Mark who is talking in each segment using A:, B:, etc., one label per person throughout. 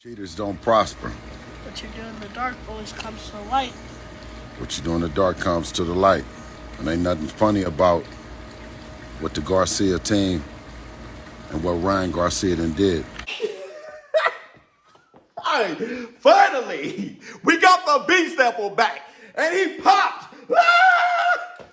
A: Cheaters don't prosper.
B: What you do in the dark always comes to light.
A: What you do in the dark comes to the light. And ain't nothing funny about what the Garcia team and what Ryan Garcia done did.
C: Hey, finally, we got the B sample back, and he popped. Ah!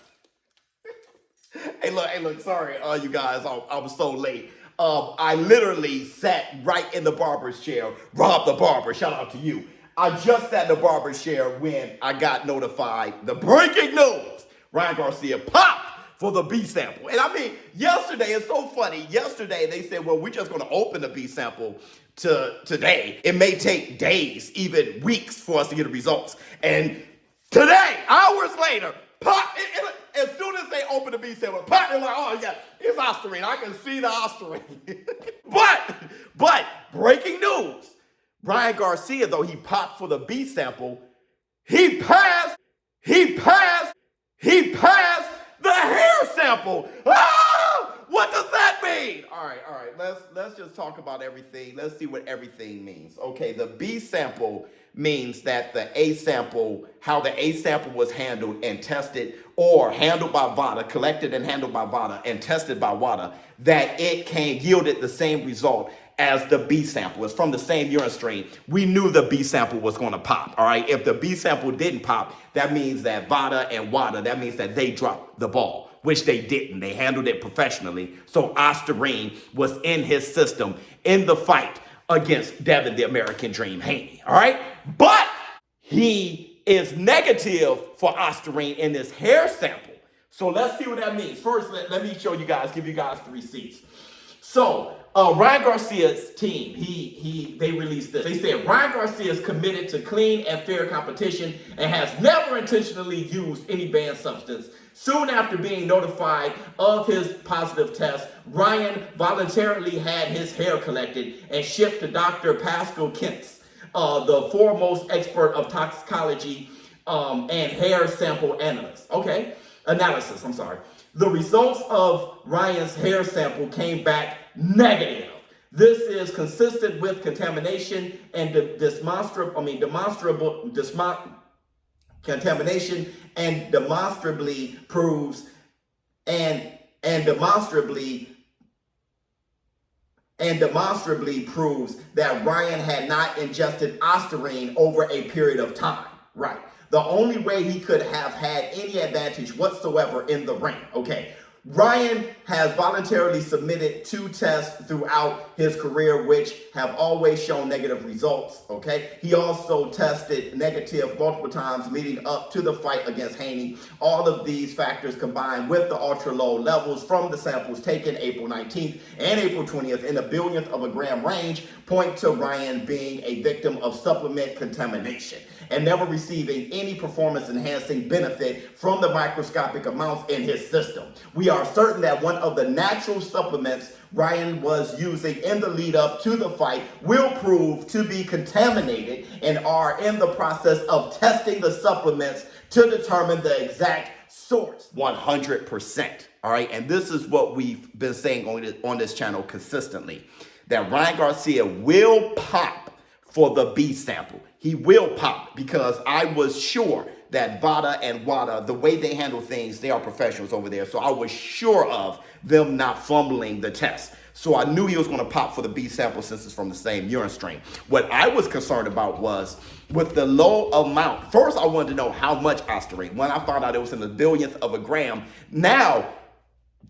C: Hey, look, sorry, you guys, I was so late. I literally sat right in the barber's chair. Rob the barber, shout out to you. I just sat in the barber's chair when I got notified the breaking news. Ryan Garcia popped for the B sample. And I mean, yesterday, it's so funny. Yesterday, they said, well, we're just going to open the B sample to today. It may take days, even weeks for us to get the results. And today, hours later, pop, as soon as they open the B sample, pop, they're like, oh yeah, it's Ostarine. I can see the Ostarine. but breaking news. Ryan Garcia, though he popped for the B sample, he passed the hair sample. Ah! What does that mean? All right. Let's just talk about everything. Let's see what everything means. Okay, the B sample means that the A sample, how the A sample was handled and tested, or handled by VADA, collected and handled by VADA, and tested by WADA, that it yielded the same result as the B sample. It's from the same urine strain. We knew the B sample was going to pop, all right? If the B sample didn't pop, that means that VADA and WADA, that means that they dropped the ball, which they didn't. They handled it professionally. So Ostarine was in his system in the fight against Devin, the American Dream Haney, all right? But he is negative for Ostarine in this hair sample. So let's see what that means. First, let me show you guys, give you guys the receipts. So Ryan Garcia's team, they released this. They said Ryan Garcia is committed to clean and fair competition and has never intentionally used any banned substance. Soon after being notified of his positive test, Ryan voluntarily had his hair collected and shipped to Dr. Pascal Kentz, the foremost expert of toxicology and hair sample analysis. The results of Ryan's hair sample came back negative. This is consistent with contamination and demonstrably proves that Ryan had not ingested Ostarine over a period of time. Right. The only way he could have had any advantage whatsoever in the ring. Okay. Ryan has voluntarily submitted 2 tests throughout his career, which have always shown negative results, okay? He also tested negative multiple times leading up to the fight against Haney. All of these factors combined with the ultra-low levels from the samples taken April 19th and April 20th in the billionth of a gram range point to Ryan being a victim of supplement contamination and never receiving any performance-enhancing benefit from the microscopic amounts in his system. We are certain that one of the natural supplements Ryan was using in the lead up to the fight will prove to be contaminated and are in the process of testing the supplements to determine the exact source. 100%, all right? And this is what we've been saying on this channel consistently, that Ryan Garcia will pop for the B sample. He will pop because I was sure that VADA and WADA, the way they handle things, they are professionals over there. So I was sure of them not fumbling the test. So I knew he was going to pop for the B sample since it's from the same urine strain. What I was concerned about was with the low amount. First, I wanted to know how much Ostarine. When I found out it was in the billionth of a gram, now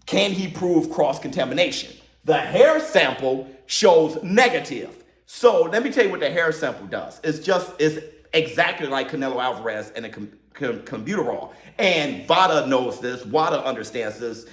C: can he prove cross-contamination? The hair sample shows negative. So let me tell you what the hair sample does. It's exactly like Canelo Alvarez and a clenbuterol. And VADA knows this. WADA understands this.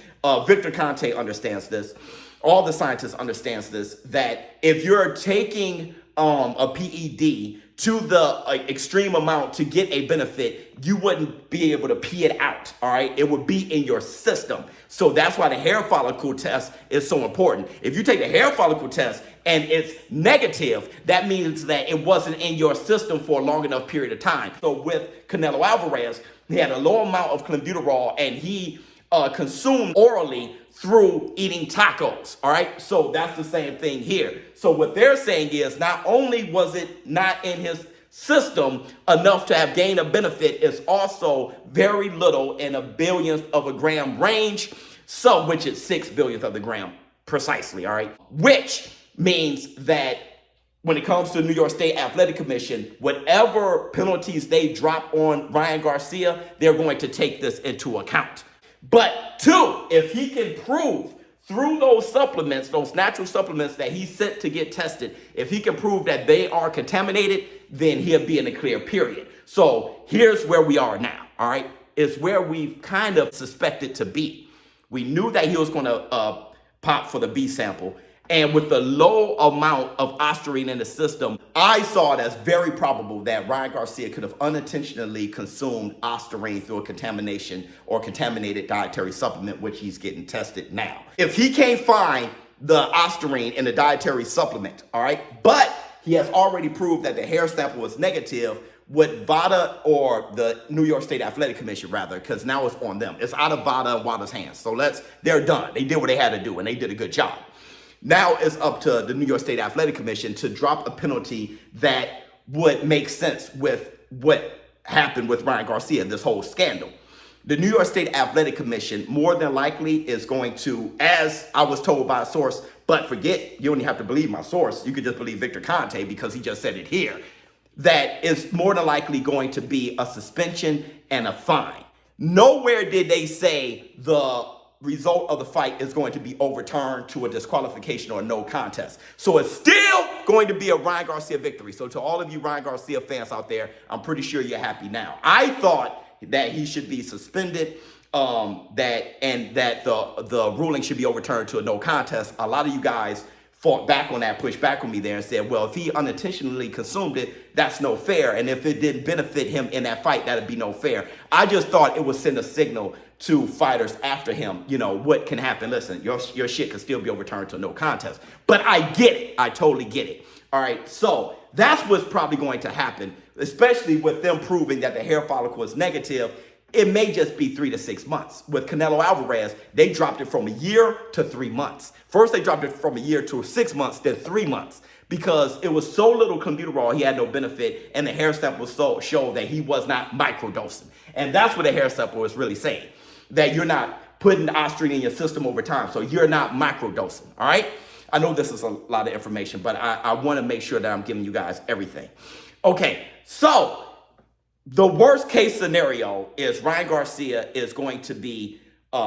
C: Victor Conte understands this. All the scientists understands this, that if you're taking a PED to the extreme amount to get a benefit, you wouldn't be able to pee it out, all right? It would be in your system. So that's why the hair follicle test is so important. If you take the hair follicle test and it's negative, that means that it wasn't in your system for a long enough period of time. So with Canelo Alvarez, he had a low amount of clenbuterol and he consumed orally through eating tacos. All right, so that's the same thing here. So what they're saying is not only was it not in his system enough to have gained a benefit, it's also very little in a billionth of a gram range, so which is 6 billionth of the gram precisely. All right, which means that when it comes to the New York State Athletic Commission, whatever penalties they drop on Ryan Garcia, they're going to take this into account. But two, if he can prove through those supplements, those natural supplements that he sent to get tested, if he can prove that they are contaminated, then he'll be in a clear period. So here's where we are now, all right? It's where we've kind of suspected to be. We knew that he was going to pop for the B sample. And with the low amount of ostarine in the system, I saw it as very probable that Ryan Garcia could have unintentionally consumed ostarine through a contamination or contaminated dietary supplement, which he's getting tested now. If he can't find the ostarine in the dietary supplement, all right, but he has already proved that the hair sample was negative, with VADA or the New York State Athletic Commission, rather, because now it's on them. It's out of VADA and WADA's hands. So they're done. They did what they had to do, and they did a good job. Now it's up to the New York State Athletic Commission to drop a penalty that would make sense with what happened with Ryan Garcia, this whole scandal. The New York State Athletic Commission more than likely is going to, as I was told by a source, but forget, you don't even have to believe my source. You could just believe Victor Conte because he just said it here, that is more than likely going to be a suspension and a fine. Nowhere did they say the result of the fight is going to be overturned to a disqualification or a no contest. So it's still going to be a Ryan Garcia victory. So to all of you Ryan Garcia fans out there, I'm pretty sure you're happy now. I thought that he should be suspended, that the ruling should be overturned to a no contest. A lot of you guys fought back on that, pushed back on me there and said, well, if he unintentionally consumed it, that's no fair. And if it didn't benefit him in that fight, that'd be no fair. I just thought it would send a signal to fighters after him, you know, what can happen. Listen, your shit could still be overturned to no contest. But I get it. I totally get it. All right. So that's what's probably going to happen, especially with them proving that the hair follicle is negative. It may just be 3 to 6 months. With Canelo Alvarez, they dropped it from a year to 3 months. First, they dropped it from a year to 6 months, then 3 months, because it was so little clenbuterol, he had no benefit, and the hair sample showed that he was not microdosing. And that's what the hair sample is really saying, that you're not putting ostarine in your system over time, so you're not microdosing, all right? I know this is a lot of information, but I want to make sure that I'm giving you guys everything. Okay, so the worst case scenario is Ryan Garcia is going to be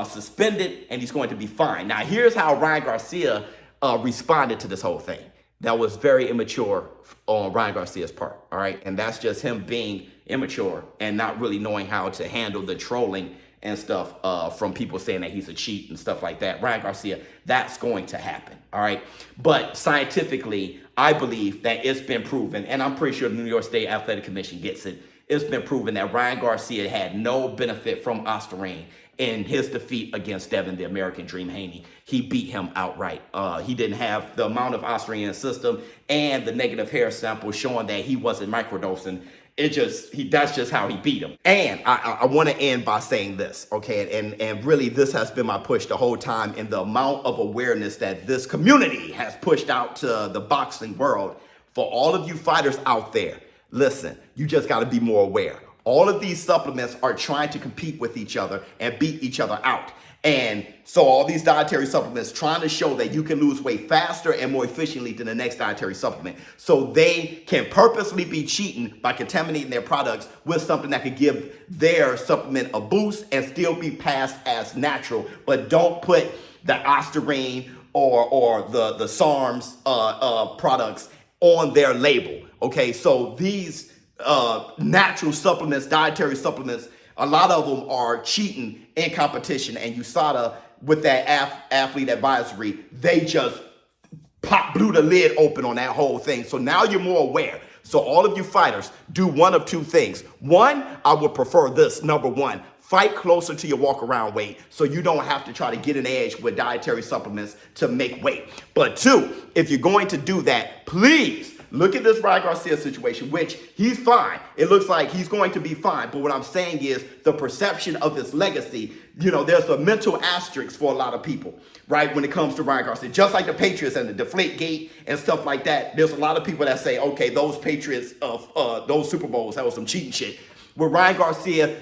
C: suspended and he's going to be fined. Now, here's how Ryan Garcia responded to this whole thing. That was very immature on Ryan Garcia's part, all right? And that's just him being immature and not really knowing how to handle the trolling and stuff from people saying that he's a cheat and stuff like that. Ryan Garcia, that's going to happen, all right? But scientifically, I believe that it's been proven, and I'm pretty sure the New York State Athletic Commission gets it, it's been proven that Ryan Garcia had no benefit from ostarine in his defeat against Devin, the American Dream Haney. He beat him outright. He didn't have the amount of ostarine in his system and the negative hair sample showing that he wasn't microdosing. That's just how he beat him. And I want to end by saying this, okay? And really, this has been my push the whole time, and the amount of awareness that this community has pushed out to the boxing world. For all of you fighters out there, listen, you just got to be more aware. All of these supplements are trying to compete with each other and beat each other out. And so all these dietary supplements trying to show that you can lose weight faster and more efficiently than the next dietary supplement. So they can purposely be cheating by contaminating their products with something that could give their supplement a boost and still be passed as natural. But don't put the ostarine or the SARMs products on their label. Okay, so these natural supplements, dietary supplements, a lot of them are cheating in competition, and USADA with that athlete advisory, they just blew the lid open on that whole thing. So now you're more aware. So all of you fighters, do one of two things. One, I would prefer this. Number one, fight closer to your walk around weight so you don't have to try to get an edge with dietary supplements to make weight. But two, if you're going to do that, please Look at this Ryan Garcia situation, which he's fine. It looks like he's going to be fine. But what I'm saying is the perception of his legacy, there's a mental asterisk for a lot of people, right, when it comes to Ryan Garcia. Just like the Patriots and the Deflate Gate and stuff like that, there's a lot of people that say, okay, those Patriots, those Super Bowls, that was some cheating shit. With Ryan Garcia,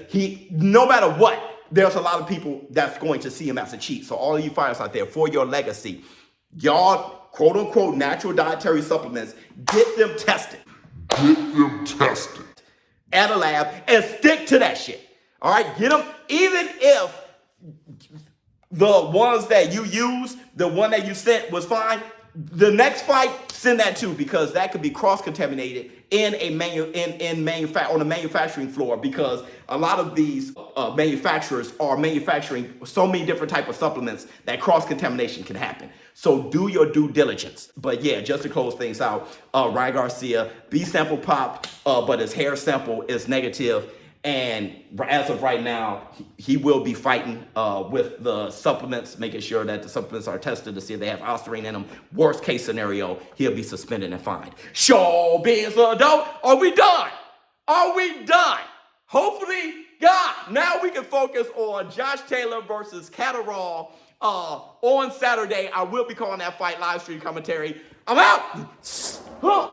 C: no matter what, there's a lot of people that's going to see him as a cheat. So all of you fighters out there, for your legacy, y'all, quote unquote, natural dietary supplements, get them tested.
A: Get them tested
C: At a lab and stick to that shit. All right, get them, even if the ones that you use, the one that you sent was fine, the next fight, send that too, because that could be cross-contaminated on a manufacturing floor, because a lot of these manufacturers are manufacturing so many different type of supplements that cross-contamination can happen. So do your due diligence. But yeah, just to close things out, Ryan Garcia, B sample popped, but his hair sample is negative. And as of right now, he will be fighting with the supplements, making sure that the supplements are tested to see if they have ostarine in them. Worst case scenario, he'll be suspended and fined. ShowBizz adult, are we done? Are we done? Hopefully, God, now we can focus on Josh Taylor versus Catterall on Saturday. I will be calling that fight live stream commentary. I'm out.